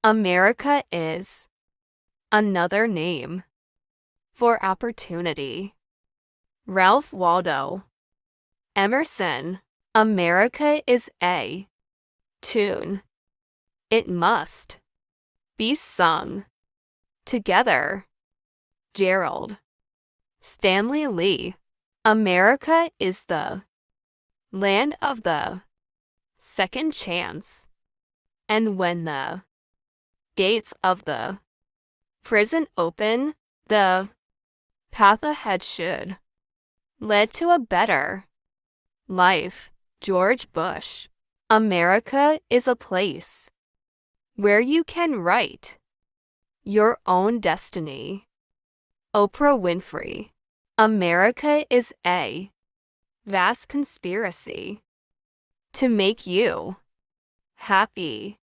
America is another name for opportunity. Ralph Waldo Emerson. America is a tune. It must be sung together. Gerald Stanley Lee. America is the land of the second chance. And when the gates of the prison open, the path ahead should lead to a better life. George Bush. America is a place where you can write your own destiny. Oprah Winfrey. America is a vast conspiracy to make you happy.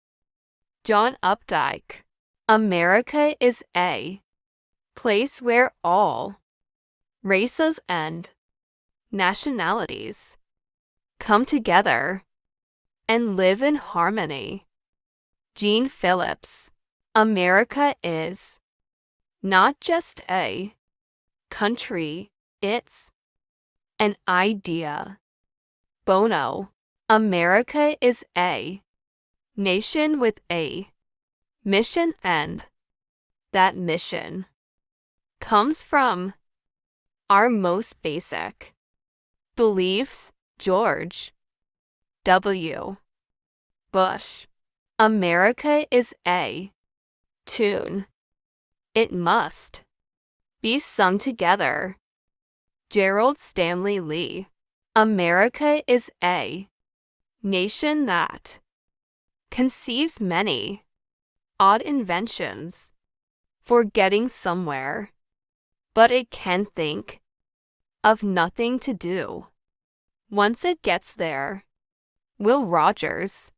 John Updike. America is a place where all races and nationalities come together and live in harmony. Gene Phillips. America is not just a country, it's an idea. Bono. America is a nation with a mission, and that mission comes from our most basic beliefs. George W. Bush. America is a tune. It must be sung together. Gerald Stanley Lee. America is a nation that conceives many odd inventions for getting somewhere, but it can think of nothing to do once it gets there. Will Rogers.